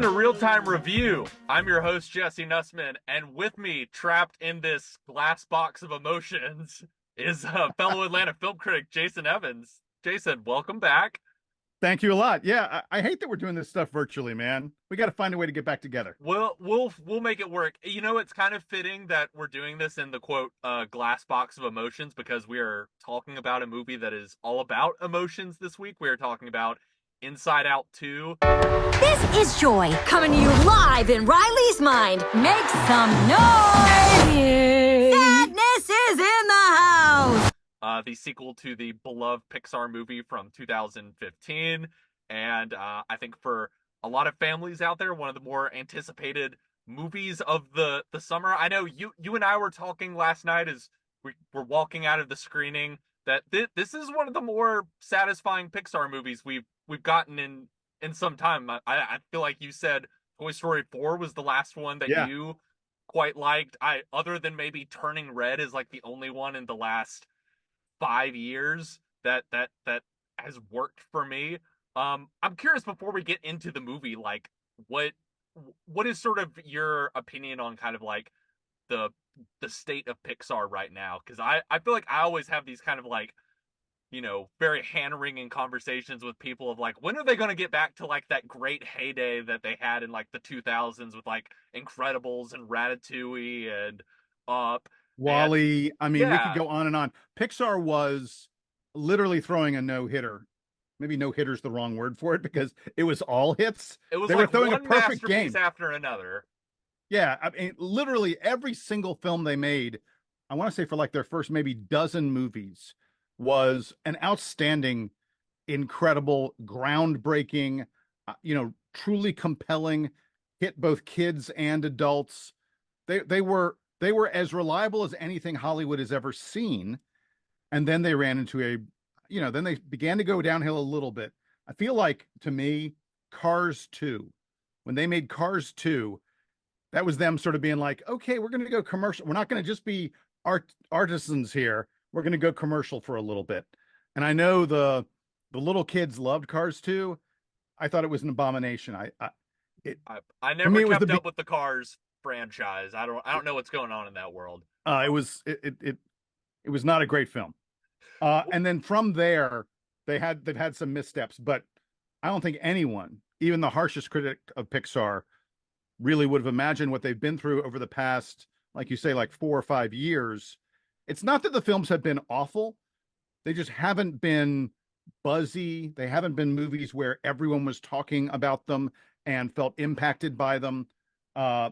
to Real Time Review. I'm your host, Jesse Nussman, and with me, trapped in this glass box of emotions, is fellow Atlanta film critic, Jason Evans. Jason, welcome back. Thank you a lot. Yeah, I hate that we're doing this stuff virtually, man. We got to find a way to get back together. We'll make it work. You know, it's kind of fitting that we're doing this in the quote glass box of emotions because we are talking about a movie that is all about emotions this week. We are talking about Inside Out 2. This is Joy, coming to you live in Riley's mind. Make some noise! Sadness is in the house! The sequel to the beloved Pixar movie from 2015. And I think for a lot of families out there, one of the more anticipated movies of the summer. I know you and I were talking last night as we were walking out of the screening that this is one of the more satisfying Pixar movies we've gotten in some time. I feel like you said Toy Story 4 was the last one that you quite liked. Other than maybe Turning Red is like the only one in the last 5 years that has worked for me. I'm curious before we get into the movie, like what is sort of your opinion on kind of like the state of Pixar right now? Because I feel like I always have these kind of like, you know, very hand-wringing conversations with people of like, when are they going to get back to like that great heyday that they had in like the 2000s with like Incredibles and Ratatouille and Up. Wally. I mean, we could Yeah. go on and on. Pixar was literally throwing a no-hitter. Maybe no-hitter's the wrong word for it because it was all hits. It was They like were throwing a one perfect masterpiece game after another. Yeah, I mean, literally every single film they made, I want to say for like their first maybe dozen movies, was an outstanding, incredible, groundbreaking, truly compelling, hit both kids and adults. They were as reliable as anything Hollywood has ever seen. And then they ran into then they began to go downhill a little bit. I feel like to me, Cars 2, when they made Cars 2, that was them sort of being like, okay, we're going to go commercial. We're not going to just be artisans here. We're going to go commercial for a little bit. And I know the little kids loved Cars 2. I thought it was an abomination. I For me, never it was kept up with the Cars franchise. I don't know what's going on in that world. it was not a great film. And then from there, they've had some missteps, but I don't think anyone, even the harshest critic of Pixar, really would have imagined what they've been through over the past, like you say, like 4 or 5 years. It's not that the films have been awful. They just haven't been buzzy. They haven't been movies where everyone was talking about them and felt impacted by them.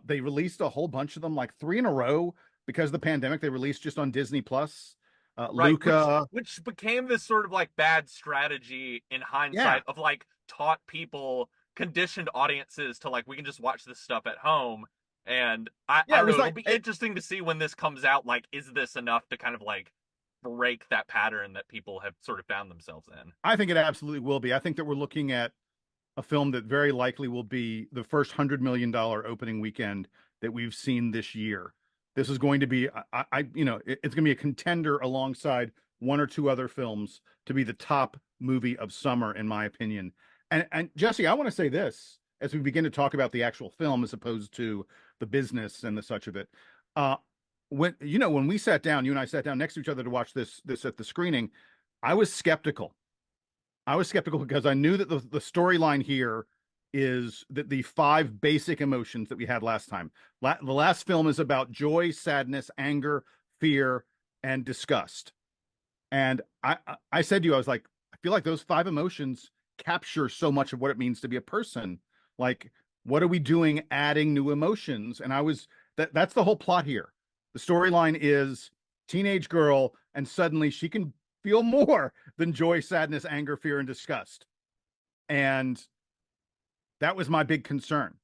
They released a whole bunch of them, like 3 in a row because of the pandemic. They released just on Disney Plus. Right, Luca. which became this sort of like bad strategy in hindsight of like taught people, conditioned audiences to like, we can just watch this stuff at home. And I don't know, it'll be interesting to see when this comes out, like, is this enough to kind of like break that pattern that people have sort of found themselves in? I think it absolutely will be. I think that we're looking at a film that very likely will be the first $100 million opening weekend that we've seen this year. This is going to be, it's going to be a contender alongside 1 or 2 other films to be the top movie of summer, in my opinion. And Jesse, I want to say this as we begin to talk about the actual film as opposed to the business and the such of it. When we sat down, you and I sat down next to each other to watch this at the screening, I was skeptical. I was skeptical because I knew that the storyline here is that the 5 basic emotions that we had last time. The last film is about joy, sadness, anger, fear, and disgust. And I said to you, I was like, I feel like those 5 emotions capture so much of what it means to be a person. Like, what are we doing adding new emotions? And that's the whole plot here. The storyline is teenage girl, and suddenly she can feel more than joy, sadness, anger, fear, and disgust. And that was my big concern.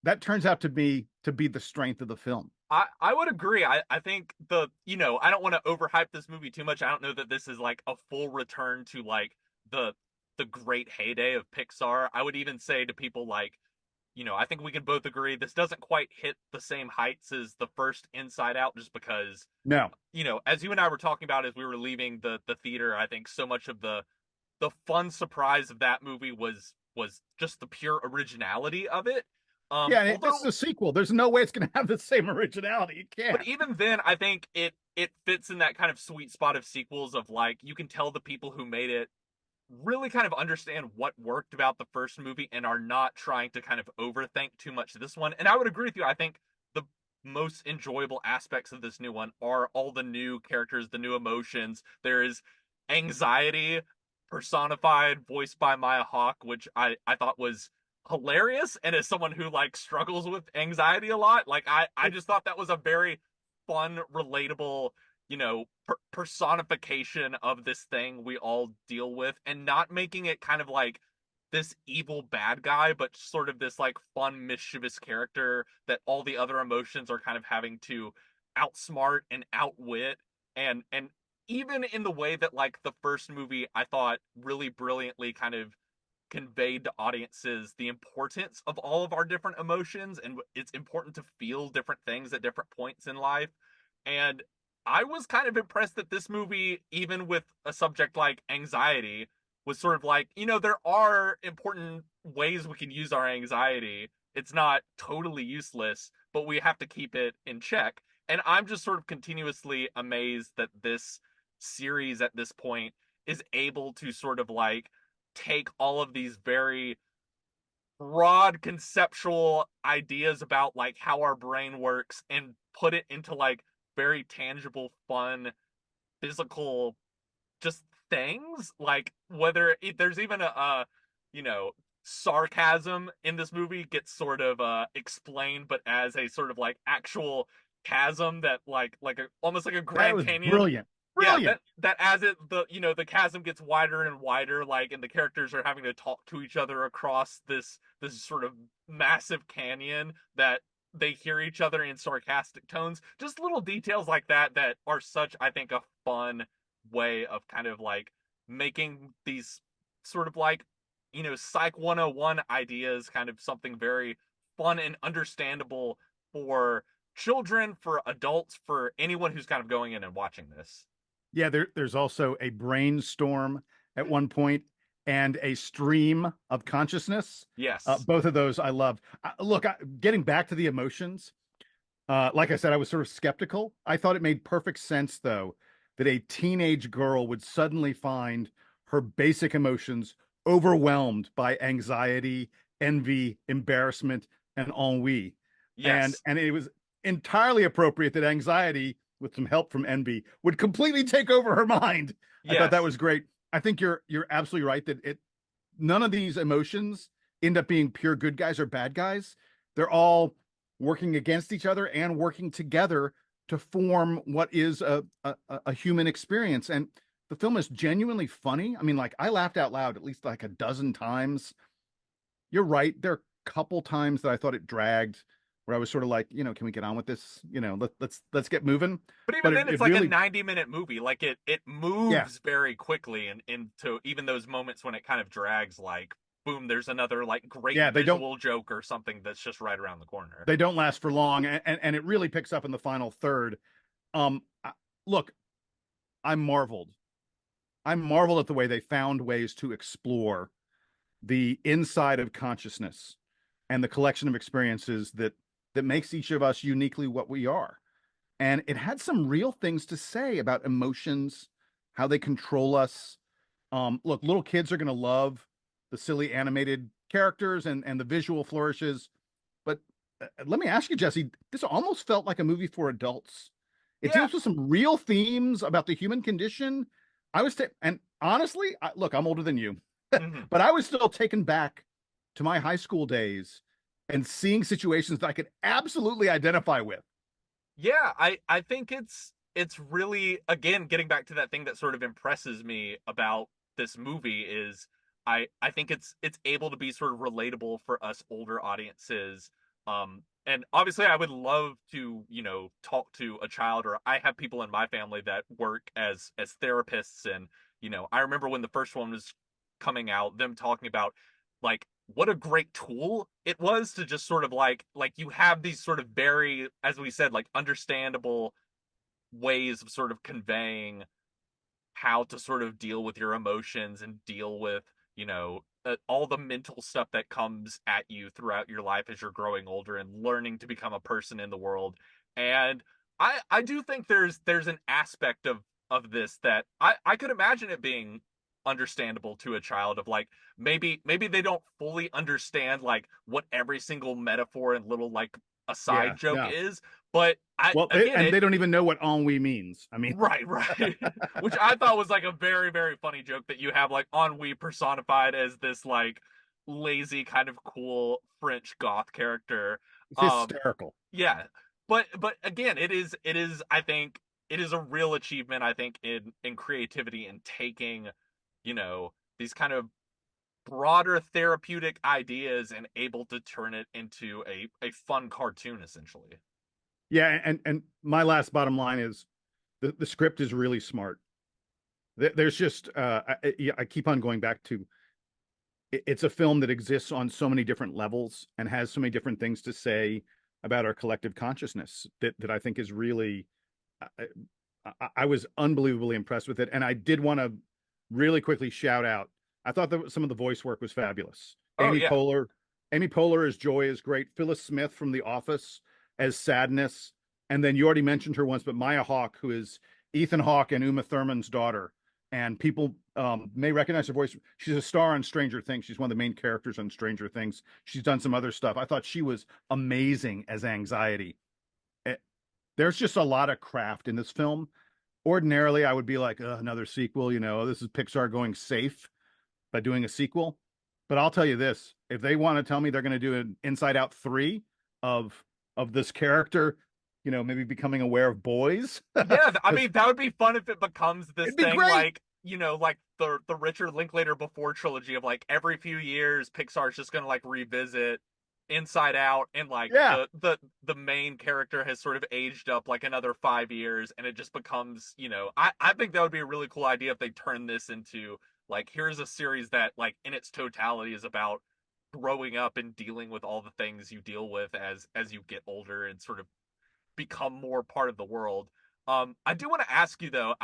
That turns out to be the strength of the film. I would agree. I think I don't want to overhype this movie too much. I don't know that this is like a full return to like the great heyday of Pixar. I would even say to people like, I think we can both agree this doesn't quite hit the same heights as the first Inside Out, just because, No. As you and I were talking about as we were leaving the theater, I think so much of the fun surprise of that movie was just the pure originality of it. Yeah, and this is Although, a sequel. There's no way it's going to have the same originality. It but can't. even then, I think it fits in that kind of sweet spot of sequels of like you can tell the people who made it really kind of understand what worked about the first movie and are not trying to kind of overthink too much this one. And I would agree with you. I think the most enjoyable aspects of this new one are all the new characters, the new emotions. There is anxiety personified, voiced by Maya Hawke, which I thought was hilarious. And as someone who like struggles with anxiety a lot, like I just thought that was a very fun, relatable, personification of this thing we all deal with, and not making it kind of like this evil bad guy, but sort of this like fun, mischievous character that all the other emotions are kind of having to outsmart and outwit. And even in the way that like the first movie, I thought really brilliantly kind of conveyed to audiences the importance of all of our different emotions, and it's important to feel different things at different points in life. And I was kind of impressed that this movie, even with a subject like anxiety, was sort of like, there are important ways we can use our anxiety. It's not totally useless, but we have to keep it in check. And I'm just sort of continuously amazed that this series at this point is able to sort of like take all of these very broad conceptual ideas about like how our brain works and put it into like very tangible, fun, physical just things. Like whether there's even a you know sarcasm in this movie gets sort of explained, but as a sort of like actual chasm that like a almost like a That Grand was Canyon. brilliant. Yeah, Brilliant. that as it the chasm gets wider and wider, like, and the characters are having to talk to each other across this sort of massive canyon, that they hear each other in sarcastic tones. Just little details like that that are such, I think, a fun way of kind of like making these sort of like Psych 101 ideas kind of something very fun and understandable for children, for adults, for anyone who's kind of going in and watching this. Yeah, there's also a brainstorm at one point and a stream of consciousness. Yes. Both of those I love. Look, getting back to the emotions, like I said, I was sort of skeptical. I thought it made perfect sense, though, that a teenage girl would suddenly find her basic emotions overwhelmed by anxiety, envy, embarrassment, and ennui. And Yes. and it was entirely appropriate that anxiety, with some help from envy, would completely take over her mind. I thought that Yes. was great. I think you're absolutely right that it none of these emotions end up being pure good guys or bad guys. They're all working against each other and working together to form what is a human experience. And the film is genuinely funny. I mean, like I laughed out loud at least like a dozen times. You're right. There are a couple times that I thought it dragged, where I was sort of like, can we get on with this? Let's get moving. But But even it, then, it's it like a really, 90-minute movie. Like it yeah, moves very quickly, and into even those moments when it kind of drags, like boom, there's another like great yeah, visual joke or something that's just right around the corner. they don't last for long, and it really picks up in the final third. Um, Look, I'm marveled. I'm marveled at the way they found ways to explore the inside of consciousness and the collection of experiences that makes each of us uniquely what we are. And it had some real things to say about emotions, how they control us. Look, little kids are going to love the silly animated characters and the visual flourishes. But let me ask you, Jesse, this almost felt like a movie for adults. It Yeah. deals with some real themes about the human condition. And honestly, look, I'm older than you, Hmm. but I was still taken back to my high school days and seeing situations that I could absolutely identify with. Yeah, I think it's really, again, getting back to that thing that sort of impresses me about this movie is I think it's able to be sort of relatable for us older audiences. And obviously I would love to, talk to a child, or I have people in my family that work as therapists, and I remember when the first one was coming out, them talking about like what a great tool it was to just sort of like you have these sort of very, as we said, like understandable ways of sort of conveying how to sort of deal with your emotions and deal with all the mental stuff that comes at you throughout your life as you're growing older and learning to become a person in the world. And I do think there's an aspect of this that I could imagine it being understandable to a child, of like maybe they don't fully understand like what every single metaphor and little like aside Yeah, joke no. is, but I Well, again and it they don't even know what ennui means. I mean, right, which I thought was like a very, very funny joke, that you have like ennui personified as this like lazy kind of cool French goth character. it's Um, hysterical. yeah, but again, it is I think it is a real achievement, I think, in creativity and taking, these kind of broader therapeutic ideas and able to turn it into a fun cartoon essentially. Yeah, and my last bottom line is the script is really smart. There's just yeah, I keep on going back to it's a film that exists on so many different levels and has so many different things to say about our collective consciousness that I think is really I, I was unbelievably impressed with it. And I did want to really quickly shout out. I thought that some of the voice work was fabulous. Oh yeah. Amy Poehler as Joy is great. Phyllis Smith from The Office as Sadness, and then you already mentioned her once, but Maya Hawke, who is Ethan Hawke and Uma Thurman's daughter, and people may recognize her voice. She's a star on Stranger Things. She's one of the main characters on Stranger Things. She's done some other stuff. I thought she was amazing as Anxiety. Eh, There's just a lot of craft in this film. Ordinarily, I would be like, another sequel. This is Pixar going safe by doing a sequel. But I'll tell you this: if they want to tell me they're going to do an Inside Out 3 of this character, maybe becoming aware of boys, Yeah, I because mean that would be fun if it becomes this it'd be thing great. like, like the Richard Linklater Before trilogy of like every few years Pixar's just gonna like revisit Inside Out, and like Yeah, the main character has sort of aged up like another 5 years, and it just becomes, I think that would be a really cool idea if they turn this into like, here's a series that like in its totality is about growing up and dealing with all the things you deal with as you get older and sort of become more part of the world. I do want to ask you though,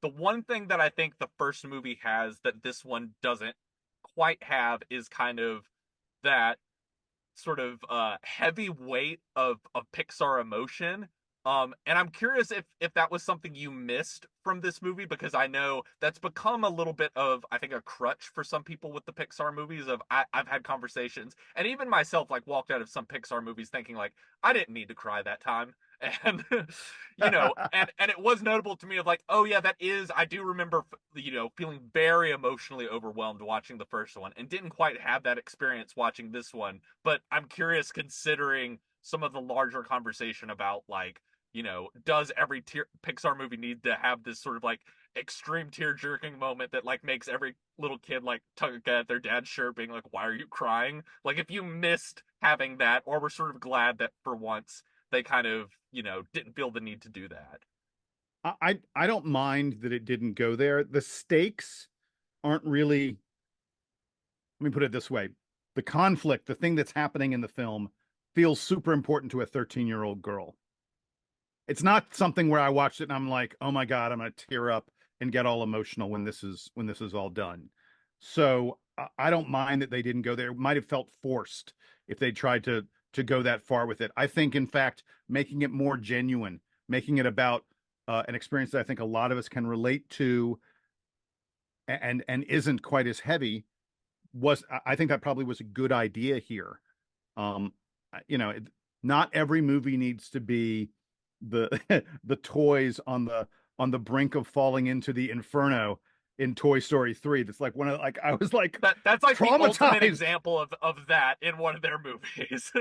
the one thing that I think the first movie has that this one doesn't quite have is kind of that sort of heavy weight of Pixar emotion. And I'm curious if that was something you missed from this movie, because I know that's become a little bit of, I think, a crutch for some people with the Pixar movies. I've had conversations, and even myself, like walked out of some Pixar movies thinking like I didn't need to cry that time. And and it was notable to me of like, oh yeah, that is, I do remember feeling very emotionally overwhelmed watching the first one, and didn't quite have that experience watching this one. But I'm curious, considering some of the larger conversation about like, does every Pixar movie need to have this sort of like extreme tear jerking moment that like makes every little kid like tug at their dad's shirt being like, why are you crying? Like, if you missed having that, or were sort of glad that for once they kind of, didn't feel the need to do that. I don't mind that it didn't go there. The stakes aren't really. Let me put it this way: the conflict, the thing that's happening in the film, feels super important to a 13-year-old girl. It's not something where I watched it and I'm like, oh my God, I'm gonna tear up and get all emotional when this is all done. So I don't mind that they didn't go there. It might have felt forced if they tried to go that far with it. I think, in fact, making it more genuine, making it about an experience that I think a lot of us can relate to, and isn't quite as heavy, I think that probably was a good idea here. Um, you know, not every movie needs to be the the toys on the brink of falling into the inferno in Toy Story 3. That's like one of, like, I was like That's like the ultimate traumatized. example of that in one of their movies.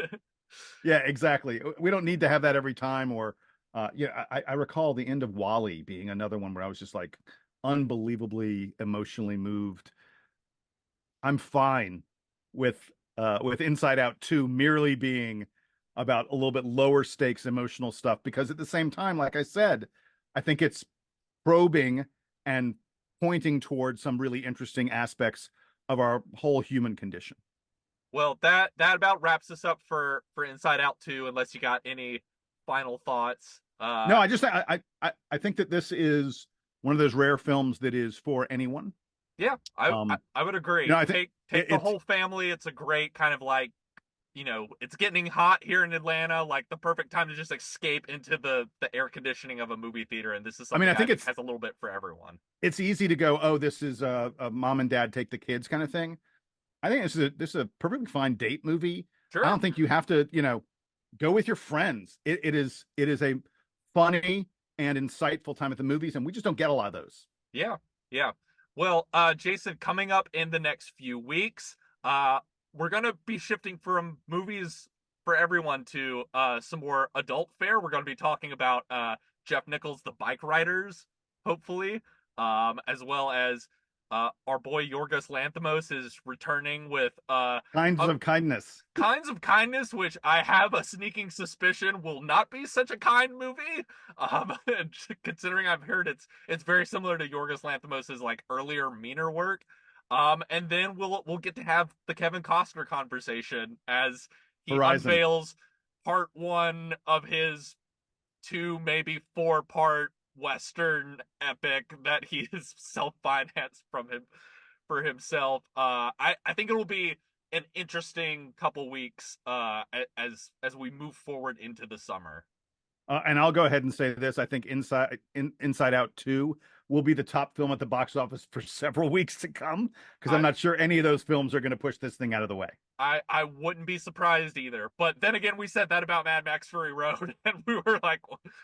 Yeah, exactly. We don't need to have that every time. Or yeah, I recall the end of Wally being another one where I was just like unbelievably emotionally moved. I'm fine with Inside Out 2 merely being about a little bit lower stakes emotional stuff, because at the same time, like I said, I think it's probing and pointing towards some really interesting aspects of our whole human condition. Well, that about wraps us up for Inside Out 2, unless you got any final thoughts. No, I think that this is one of those rare films that is for anyone. Yeah, I I, Um, I would agree. I think Take the it's whole family. It's a great kind of like, it's getting hot here in Atlanta, like the perfect time to just escape into the air conditioning of a movie theater. And this is I mean, something I I think think has a little bit for everyone. it's easy to go, oh, this is a mom and dad take the kids kind of thing. I think this is a perfectly fine date movie. I Sure. don't think you have to, go with your friends. It is a funny and insightful time at the movies, and we just don't get a lot of those. Yeah. Yeah. Well, Jason, coming up in the next few weeks, we're gonna be shifting from movies for everyone to some more adult fare. We're gonna be talking about Jeff Nichols' The Bike Riders, hopefully, as well as our boy Yorgos Lanthimos is returning with Kinds a of kindness. Kinds of Kindness, which I have a sneaking suspicion will not be such a kind movie. Considering I've heard it's very similar to Yorgos Lanthimos's like earlier meaner work. And then we'll get to have the Kevin Costner conversation as he Horizon. unveils part one of his two, maybe four-part Western epic that he is self-financed from him for himself. I think it will be an interesting couple weeks as we move forward into the summer. And I'll go ahead and say this. I think Inside Out 2 will be the top film at the box office for several weeks to come, because I'm I not sure any of those films are going to push this thing out of the way. I wouldn't be surprised either. But then again, we said that about Mad Max Fury Road, and we were like,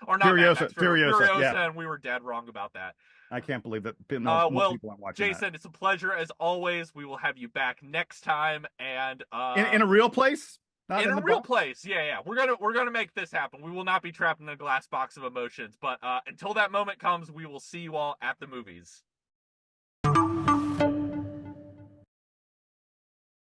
or not Mad Furiosa, Max Fury Furiosa, Furiosa, yeah. and we were dead wrong about that. I can't believe that most Well, people aren't watching that. Jason, it's a pleasure as always. We will have you back next time, and In a real place, not in in a the real box. place. Yeah. We're gonna make this happen. We will not be trapped in a glass box of emotions. But until that moment comes, we will see you all at the movies.